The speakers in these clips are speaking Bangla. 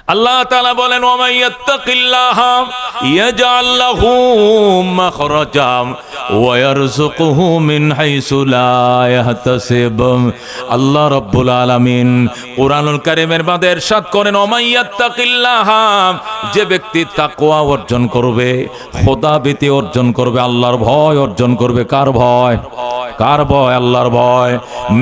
আল্লাহ তাআলা বলেন ওয়া মান ইয়াত্তাকিল্লাহা ইয়াজআল লাহু মাখরাজা ওয়া ইয়ারযুকুহু মিন হাইসু লা ইয়াহতাসিব। আল্লাহ রাব্বুল আলামিন কুরআনুল কারীমের মধ্যে ইরশাদ করেন ওয়া মান ইয়াত্তাকিল্লাহা, যে ব্যক্তি তাকওয়া অর্জন করবে, খোদাভীতি অর্জন করবে, আল্লাহর ভয় অর্জন করবে। কার ভয়? কার ভয়? আল্লাহর ভয়।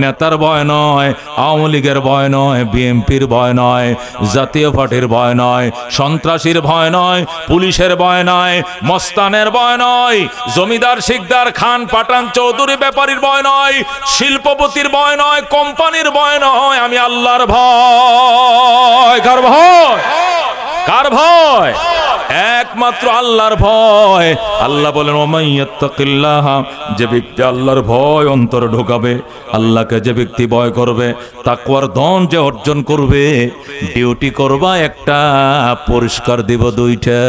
নেতার ভয় নয়, আওয়ামী লীগের ভয় নয়, বিএনপির ভয় নয়, জাতীয় পার্টির ভয় নয়, সন্ত্রাসীর ভয় নয়, পুলিশের ভয় নয়, মস্তানের ভয় নয়, জমিদার শিকদার খান পাঠান চৌধুরী ব্যাপারীর ভয় নয়, শিল্পপতির ভয় নয়, কোম্পানির ভয় নয়, আমি আল্লাহর ভয়। কার ভয়? কার ভয়? একমাত্র আল্লাহর ভয়। আল্লাহ বলেন ওয়া মান ইয়াত্তাকিল্লাহ, যে ব্যক্তি আল্লাহর ভয় অন্তরে ঢোকাবে, আল্লাহকে যে ব্যক্তি ভয় করবে, তাকওয়ার ধন যে অর্জন করবে, ডিউটি করবা একটা, পুরস্কার দিব দুইটা।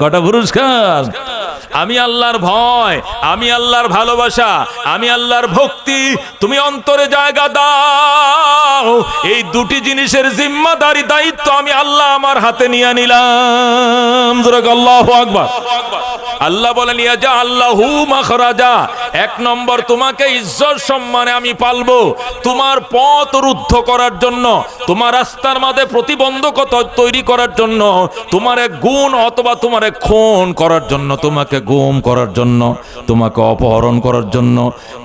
কটা পুরস্কার? আমি আল্লাহর ভয়, আমি আল্লাহর ভালোবাসা, আমি আল্লাহর ভক্তি তুমি অন্তরে জায়গা দাও। এই দুটি জিনিসের জিম্মাদারি দায়িত্ব আমি আল্লাহ আমার হাতে নিয়ে নিলাম। আল্লাহু আকবার। আল্লাহ বলেন ইয়াজআল লাহু মাখরাজা, এক নম্বর তোমাকে ইজ্জত সম্মানে আমি পালবো, তোমার পথ রুদ্ধ করার জন্য, তোমার রাস্তার মাঝে প্রতিবন্ধকতা তৈরি করার জন্য, তোমার এক গুণ অথবা তোমার এক খুন করার জন্য, তোমাকে গুম করার জন্য, তোমাকে অপহরণ করার জন্য,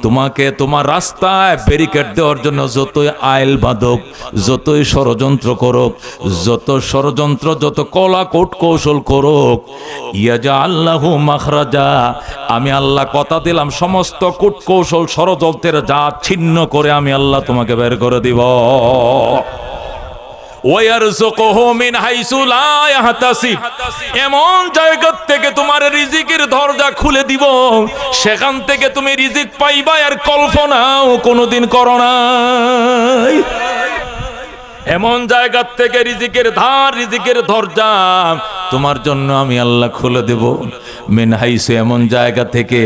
তোমাকে তোমার রাস্তায় ব্যারিকেড দেওয়ার জন্য যতই আইল বাঁধক, যতই ষড়যন্ত্র করুক, যত ষড়যন্ত্র, যত কলা কোট কৌশল করুক, ইয়াজআল লাহু মাখরাজা, আমি আল্লাহ কথা দিলাম সমস্ত কূট কৌশল ষড়যন্ত্রের জাত ছিন্ন করে আমি আল্লাহ তোমাকে বের করে দিব। ওয়ারযুকুহু মিন হাইসু লা ইয়াহতাসিব, এমন জায়গা থেকে তোমার রিজিকের দরজা খুলে দিব, সেখান থেকে তুমি রিজিক পাইবা আর কল্পনাও কোনোদিন করো নাই। এমন জায়গা থেকে রিজিকের ধার, রিজিকের দরজা তোমার জন্য আমি আল্লাহ খুলে দেব। মিন হাইসু, এমন জায়গা থেকে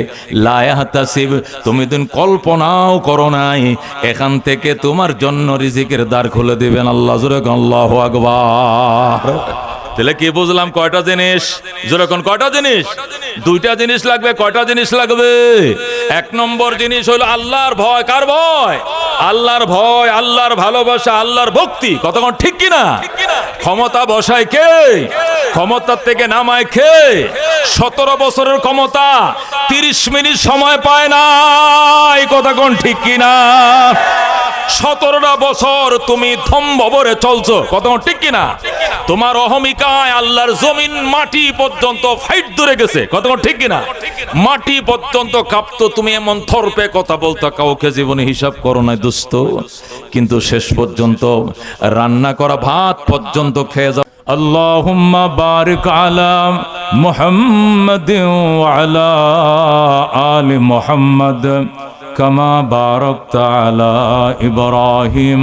লা ইয়াহতাসিব, তুমি দিন কল্পনাও করো নাই, এখান থেকে তোমার জন্য রিজিকের দ্বার খুলে দিবেন আল্লাহ। জোরে আল্লাহু আকবার। তাহলে কি বুঝলাম? কয়টা জিনিস? জোরে কোন কয়টা জিনিস? দুইটা জিনিস লাগবে। কয়টা জিনিস লাগবে? এক নম্বর জিনিস হলো আল্লাহর ভয়। কার ভয়? আল্লাহর ভয়, আল্লাহর ভালোবাসা, আল্লাহর ভক্তি। কতক্ষণ ঠিক কিনা? ক্ষমতা বসায় কে? ক্ষমতার থেকে নামায় কে? 17 বছরের ক্ষমতা 30 মিনিট সময় পায় না। এই কতক্ষণ ঠিক কিনা? 17টা বছর তুমি থম্বরে চলছো। কতক্ষণ ঠিক কিনা? তোমার অহমিকায় আল্লাহর জমিন মাটি পর্যন্ত ফাইট ধরে গেছে। কতক্ষণ ঠিক কিনা? মাটি পর্যন্ত কাঁপতো, তুমি এমন থরপে কথা বলতো, কাউকে জীবনে হিসাব করো নাই দোস্ত, কিন্তু শেষ পর্যন্ত রান্না করা ভাত পর্যন্ত খেয়ে যাও। আল্লাহুম্মা বারিক আলা মুহাম্মাদিন ওয়া আলা আলি মুহাম্মাদ কামা বারাকতা আলা ইব্রাহিম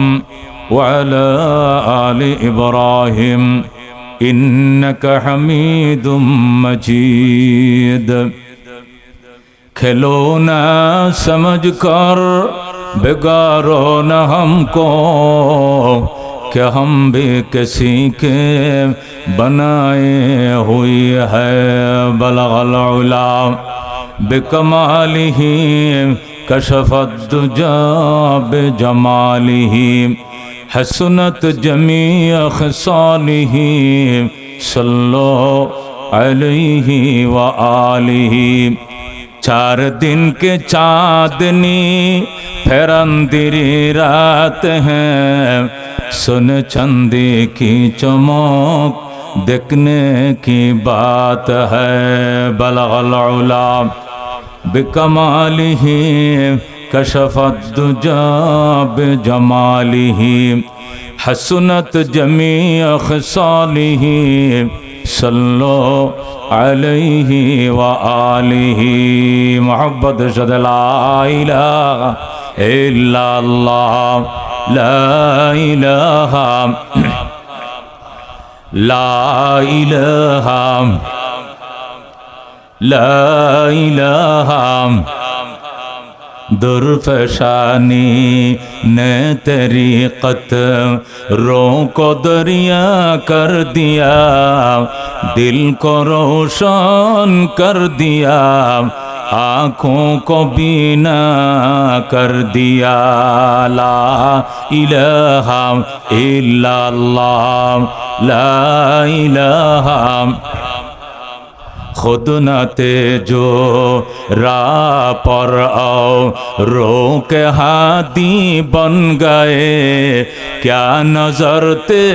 ওয়া আলা আলি ইব্রাহিম ইন্নাকা হামিদুম মাজিদ। খেলো না সমঝকর बिगाड़ो न हमको, कि हम भी किसी के बनाए हुई है। बलगल उला बिकमालिही कशफत दुजा बिजमालिही हसनत जमी खसालिही सल्लो अलैहि व आलिही। 4 दिन के चाँदनी फिर अंधेरी रात है, सुन चंदे की चमक देखने की बात है। बलगल उला बिकमालिही कशफत दुजा बिजमालिही हसनत जमी खसालिही सल्लो अलैहि व आलिहि। मोहब्बत शद ला इलाहा इल्लल्लाह, ला इलाहा ला इलाहा ला इलाहा दुर्फशानी ने तरीक़त रोको दरिया कर दिया, दिल को रोशन कर दिया, आँखों को बीना कर दिया। ला इलाहा इल्लल्लाह, ला इलाहा खुद न तेजो राह पर आओ, रोक हादी बन गए, क्या नजर थे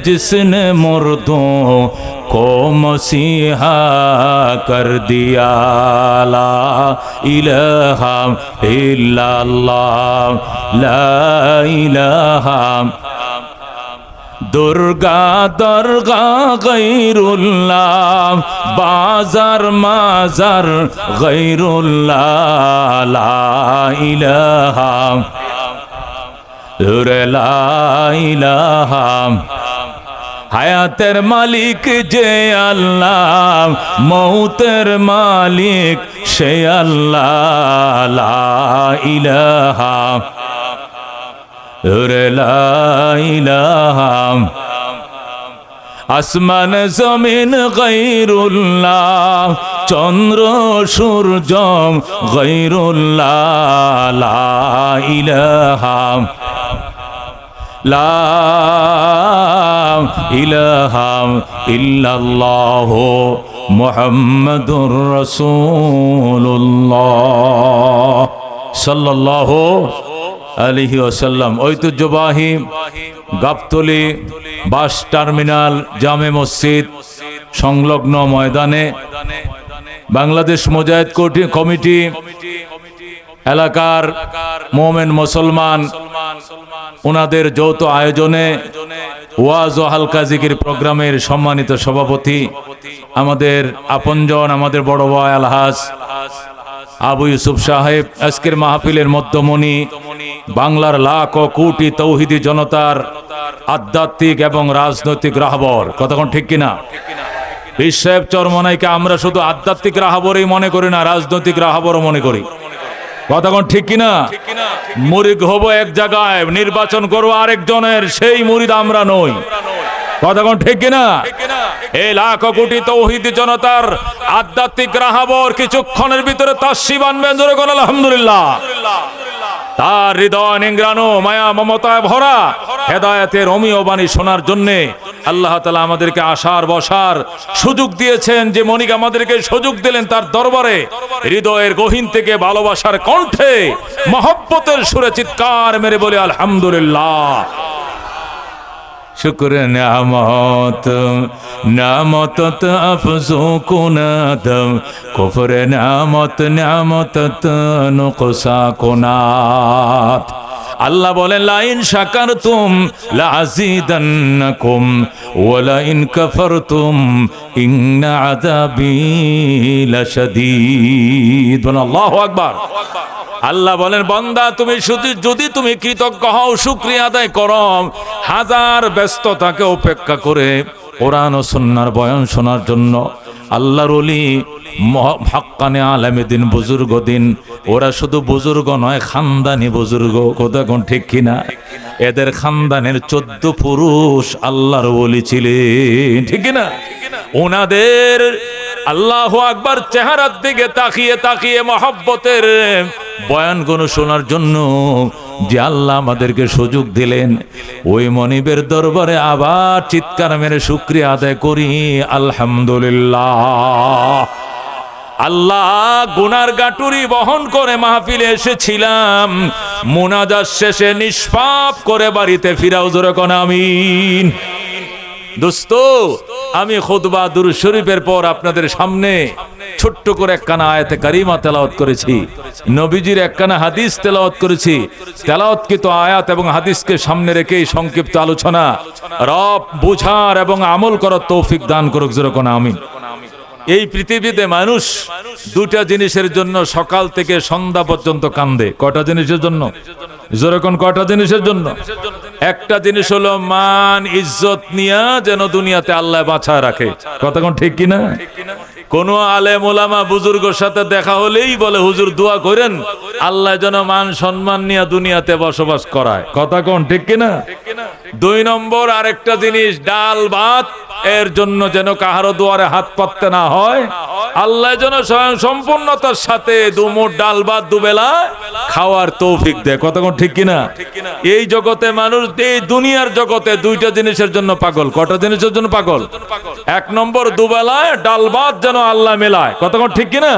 जिसने मुर्दों को मसीहा कर दिया। ला इलाहा इल्लल्लाह, ला इलाहा दुर्गा दरगा गैरुल्लाह, बाजार माजार गैरुल्लाह, ला इलाहा ला इलाहा হায়াতের মালিক যে আল্লাহ, মৌতের মালিক সে আল্লাহ। লা ইলাহা লা ইলাহা আসমান জমিন গৈরুল্লাহ, চন্দ্র সূর্য গৈরুল্লাহ। লা ইলাহা লা ইলাহা ইল্লাল্লাহ মুহাম্মাদুর রাসূলুল্লাহ সাল্লাল্লাহু আলাইহি ওয়াসাল্লাম। ঐতিহ্যবাহী গাবতলী বাস টার্মিনাল জামে মসজিদ সংলগ্ন ময়দানে বাংলাদেশ মুজাহিদ কমিটি এলাকার মোমেন মুসলমান ওনাদের যৌথ আয়োজনে ওয়াজ ও হালকা জিকির প্রোগ্রামের সম্মানিত সভাপতি আমাদের আপনজন, আমাদের বড় ভাই আলহাজ আবু ইউসুফ সাহেব, আজকের মাহফিলের মধ্যমণি, বাংলার লাখ ও কোটি তৌহিদি জনতার আধ্যাত্মিক এবং রাজনৈতিক রাহবর। কতক্ষণ ঠিক কিনা? পীর সাহেব চরমনাইকে আমরা শুধু আধ্যাত্মিক রাহবরই মনে করি না, রাজনৈতিক রাহবরও মনে করি। কতক্ষণ ঠিক কিনা? মুরিদ হব এক জায়গায়, নির্বাচন করবো আরেকজনের, সেই মুরিদ আমরা নই। কতক্ষণ ঠিক কিনা? এই লাখ কোটি তৌহিদি জনতার আধ্যাত্মিক রাহবর কিছুক্ষণের ভিতরে তাসসিব আনবেন, জোরে বলেন আলহামদুলিল্লাহ। তার হৃদয় নিংড়ানো, মায়া মমতায় ভরা হেদায়েতের অমীয় বাণী শোনার জন্য আল্লাহ তাআলা আমাদেরকে আসার বসার সুযোগ দিয়েছেন। যে মনিক আমাদেরকে সুযোগ দিলেন তার দরবারে হৃদয়ের গহীন থেকে ভালোবাসার কণ্ঠে মহব্বতের সুরে চিৎকার মেরে বলে আলহামদুলিল্লাহ। শুকর নিয়ামত নিয়ামত আফজু কুনাদ, কুফর নিয়ামত নিয়ামত নুকসা কুনাত। আল্লাহ বলেন লাইন শাকারতুম লাযীদান্নাকুম ওয়া লাইন কাফারতুম ইন্না আযাবি লাশাদীদ। আল্লাহু আকবার। আল্লাহ বলেন বান্দা তুমি যদি তুমি কৃতজ্ঞ হও, শুকরিয়া আদায় করো, হাজার ব্যস্ততাকে উপেক্ষা করে কোরআন ও সুন্নাহর বয়ান শোনার জন্য আল্লাহর ওলি হাক্কানে আলেমে দিন বুজুর্গ দিন, ওরা শুধু বুজুর্গ নয়, খানদানি বুজুর্গ। কোথাও ঠিক কিনা? এদের খানদানের 14 পুরুষ আল্লাহর ওলি ছিলেন, ঠিক কিনা? ওনাদের আল্লাহু আকবার চেহারার দিকে তাকিয়ে তাকিয়ে মহব্বতের বয়ানগুলো শোনার জন্য যে আল্লাহ আমাদেরকে সুযোগ দিলেন, ওই মনিবের দরবারে আবার চিৎকার মেরে শুকরিয়া আদায় করি আলহামদুলিল্লাহ। আল্লাহ গুনার গাটুরি বহন করে মাহফিলে এসেছিলাম, মুনাজাত শেষে নিষ্পাপ করে বাড়িতে ফিরাও, জোরে কোন আমিন। দোস্ত, আমি খুতবা দুরূদ শরীফের পর আপনাদের সামনে ছোট্ট করে একখানা আয়াতে কারিমা তেলাওয়াত করেছি, নবীজির একখানা হাদিস তেলাওয়াত করেছি। তেলাওয়াতকৃত আয়াত এবং হাদিসকে সামনে রেখেই সংক্ষিপ্ত আলোচনা। রব বুঝার এবং আমল করার তৌফিক দান করুক, জোরে কোন আমিন। এই পৃথিবীতে মানুষ দুটা জিনিসের জন্য সকাল থেকে সন্ধ্যা পর্যন্ত কান্দে। কটা জিনিসের জন্য? জোরে কোন কটা জিনিসের জন্য? একটা জিনিস হলো মান ইজ্জত নিয়া যেন দুনিয়াতে আল্লাহ বাঁচায় রাখে। কতক্ষণ ঠিক কিনা? কোন আলেম ওলামা বুজুর্গের সাথে দেখা হলেই বলে হুজুর দোয়া করেন আল্লাহ যেন মান সম্মান নিয়ে দুনিয়াতে বসবাস করায়। কথা কোন ঠিক কিনা? 2 নম্বর আরেকটা জিনিস, ডাল ভাত এর জন্য যেন কাহারো দুয়ারে হাত পাততে না হয়। আল্লাহ যেন স্বয়ং সম্পূর্ণতার সাথে দুমুঠ ডাল ভাত দুবেলা খাওয়ার তৌফিক দেয়। কথা কোন ঠিক কিনা? এই জগতে মানুষ, এই দুনিয়ার জগতে 2টা জিনিসের জন্য পাগল। কটা জিনিসের জন্য পাগল? 1 নম্বর দুবেলায় ডাল ভাত যেন আল্লাহ মেলায়। কথা কোন ঠিক কিনা?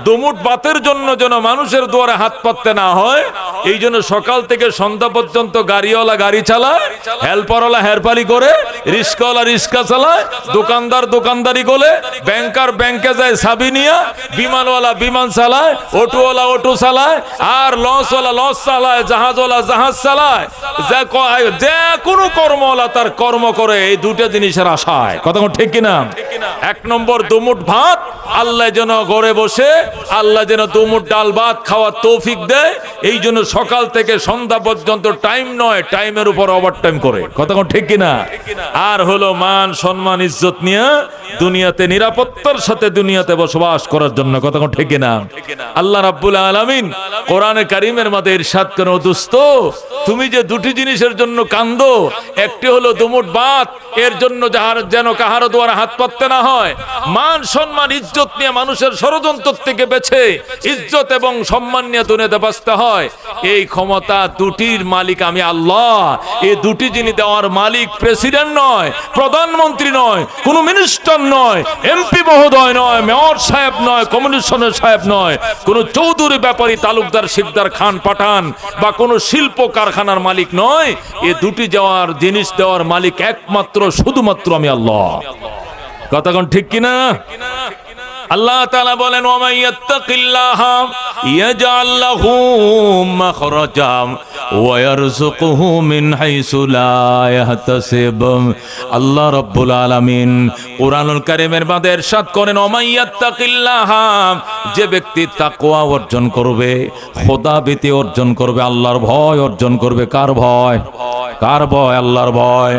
দুমুঠ ভাতের জন্য যেন মানুষের দুয়ারে হাত পাততে না হয়, এই জন্য সকাল থেকে সন্ধ্যা পর্যন্ত গাড়িওয়ালা গাড়ি চালায়, হেল্পারওয়ালা হেরপারি করে, রিস্কাওয়ালা রিস্কা চালায়, দোকানদার দোকানদারি করে, ব্যাংকার ব্যাংকে যায় চাবি নিয়ে, বিমানওয়ালা বিমান চালায়, অটোওয়ালা অটো চালায়, আর লঞ্চওয়ালা লঞ্চ চালায়, জাহাজওয়ালা জাহাজ চালায়, যে কোনো কর্মওয়ালা তার কর্ম করে এই 2টা জিনিসের আশায়। কথা ঠিক কিনা? 1 নম্বর দুমুঠ ভাত আল্লাহ যেন ঘরে বসে আল্লাহ যেন দুমুঠ ডাল ভাত খাওয়ার তৌফিক দেয়, এই জন্য সকাল থেকে সন্ধ্যা পর্যন্ত টাইম নয়, টাইমের উপর ওভারটাইম করে। কথা ঠিক কিনা? আর হলো মান সম্মান ইজ্জত নিয়ে দুনিয়াতে নিরাপত্তার সাথে দুনিয়াতে বসবাস করার জন্য। কথা ঠিক কিনা? আল্লাহ রাব্বুল আলামিন কোরআনে কারীমের মধ্যে ইরশাদ করেন, ও দোস্ত তুমি যে 2টি জিনিসের জন্য কান্দো, একটি হলো দুমুঠ ভাত এর জন্য যেন কাহারো দুয়ারে হাত পাততে না হয়, মান সম্মান ইজ্জত নিয়ে মানুষের ষড়যন্ত্র থেকে বেঁচে ইজ্জত এবং সম্মান নিয়ে দুনিয়াতে বাঁচতে হয়। এই ক্ষমতা 2টির মালিক আমি আল্লাহ। এই 2টি জিনিস দেওয়ার মালিক প্রেসিডেন্ট নয়, প্রধানমন্ত্রী নয়, কোন মিনিস্টার নয়, এমপি মহোদয় নয়, মেয়র সাহেব নয়, কমিশনার সাহেব নয়, কোন চৌধুরী ব্যাপারী তালুকদার শিকদার খান পাঠান বা কোন শিল্প কারখানার মালিক নয়। এই 2টি দেওয়ার জিনিস দেওয়ার মালিক একমাত্র শুধুমাত্র আমি আল্লাহ। কথা কোন ঠিক কিনা? আল্লাহ তাআলা বলেন, ওয়া মান ইয়াত্তাকিল্লাহা ইয়াজআল লাহু মাখরাজা ওয়া ইয়ারযুকুহু মিন হাইসু লা ইয়াহতাসিব। আল্লাহ রাব্বুল আলামিন কুরআনুল কারীমের মধ্যে ইরশাদ করেন, ওয়া মান ইয়াত্তাকিল্লাহা, যে ব্যক্তি তাকওয়া অর্জন করবে, খোদাভীতি অর্জন করবে, আল্লাহর ভয় অর্জন করবে। কার ভয়? কার ভয়? আল্লাহর ভয়।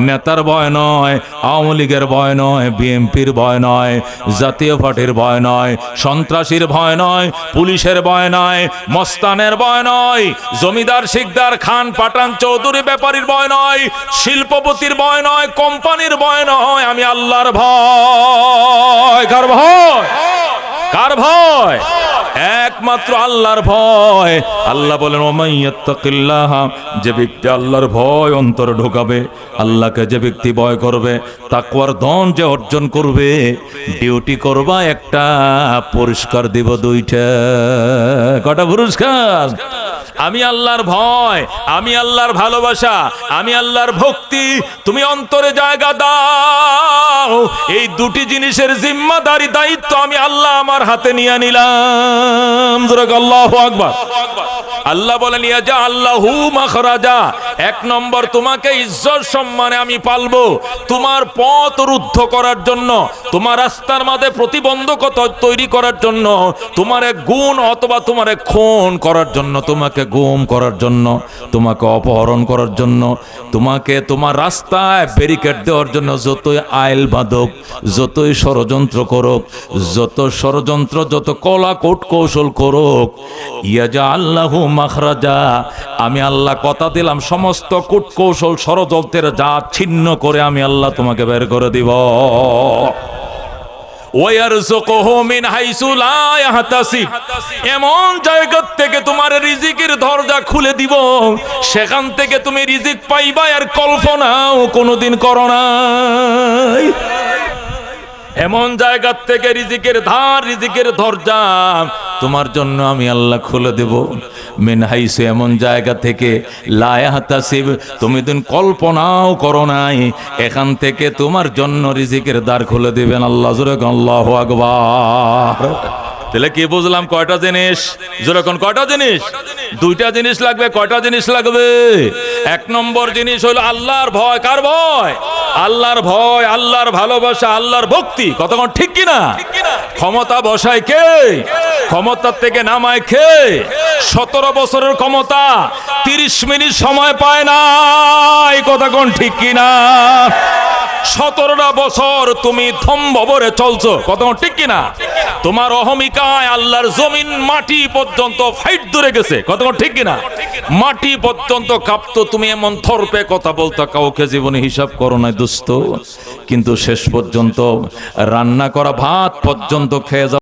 নেতার ভয় নয়, আওয়ামী লীগের ভয় নয়, বিএনপির ভয় নয়, জাতীয় পার্টির ভয় নয়, সন্ত্রাসীর ভয় নয়, পুলিশের ভয় নয়, মস্তানের ভয় নয়, জমিদার শিকদার খান পাঠান চৌধুরী ব্যাপারীর ভয় নয়, শিল্পপতির ভয় নয়, কোম্পানির ভয় নয়, আমি আল্লাহর ভয়। কার ভয়? কার ভয়? একমাত্র আল্লাহর ভয়। আল্লাহ বলেন, ওয়া মান ইয়াত্তাকিল্লাহ, যে ব্যক্তি আল্লাহর ভয় অন্তরে ঢোকাবে, আল্লাহকে যে ব্যক্তি ভয় করবে, তাকওয়ার ধন যে অর্জন করবে, ডিউটি করবা একটা, পুরস্কার দিব 2টা। কটা পুরস্কার? আমি আল্লাহর ভয়, আমি আল্লাহর ভালোবাসা, আমি আল্লাহর ভক্তি তুমি অন্তরে জায়গা দাও। এই 2টি জিনিসের জিম্মাদারি দায়িত্ব আমি আল্লাহ আমার হাতে নিয়ে নিলাম। আল্লাহু আকবার। আল্লাহ বলেন, ইয়াজআল লাহু মাখরাজা, 1 নম্বর তোমাকে ইজ্জত সম্মানে আমি পালবো, তোমার পথ রুদ্ধ করার জন্য, তোমার রাস্তার মাঝে প্রতিবন্ধকতা তৈরি করার জন্য, তোমার এক গুণ অথবা তোমার এক খুন করার জন্য, তোমাকে গুম করার জন্য, তোমাকে অপহরণ করার জন্য, তোমাকে তোমার রাস্তায় ব্যারিকেড দেওয়ার জন্য যতই আইল বাঁধক, যতই ষড়যন্ত্র করুক, যত ষড়যন্ত্র, যত কলা কোট কৌশল করুক, ইয়াজআল লাহু মাখরাজা, আমি আল্লাহ কথা দিলাম সমস্ত কূট কৌশল ষড়যন্ত্রের জাত ছিন্ন করে আমি আল্লাহ তোমাকে বের করে দিব। ওয়ারযুকুহু মিন হাইসু লা ইয়াহতাসিব, এমন জায়গা থেকে তোমার রিজিকের দরজা খুলে দিব, সেখান থেকে তুমি রিজিক পাইবা আর কল্পনাও কোনোদিন করো নাই। এমন জায়গা থেকে রিজিকের ধার, রিজিকের দরজা তোমার জন্য আমি আল্লাহ খুলে দেব। মিন হাইসু, এমন জায়গা থেকে, লা ইয়াহতাসিব, তুমি দিন কল্পনাও করো নাই, এখান থেকে তোমার জন্য রিজিকের দ্বার খুলে দিবেন আল্লাহ। জোরে আল্লাহু আকবার। তাহলে কি বুঝলাম? কয়টা জিনিস? জোরে কোন কয়টা জিনিস? 2টা জিনিস লাগবে। কয়টা জিনিস লাগবে? 1 নম্বর জিনিস হলো আল্লাহর ভয়। কার ভয়? আল্লাহর ভয়, আল্লাহর ভালোবাসা, আল্লাহর ভক্তি। কতক্ষণ ঠিক কিনা? ক্ষমতা বসায় কে? ক্ষমতার থেকে নামায় কে? 17 বছরের ক্ষমতা 30 মিনিট সময় পায় না। এই কথা কোন ঠিক কিনা? 17টা বছর তুমি থম্ববরে চলছো, কথা ঠিক কিনা? তোমার অহমিকায় আল্লাহর জমিন মাটি পর্যন্ত ফাইট ধরে গেছে, কথা ঠিক কিনা? মাটি পর্যন্ত কাঁপতো, তুমি এমন থরপে কথা বলতো, কাউকে জীবনে হিসাব করো নাই দোস্ত। কিন্তু শেষ পর্যন্ত রান্না করা ভাত পর্যন্ত খেয়ে যাও।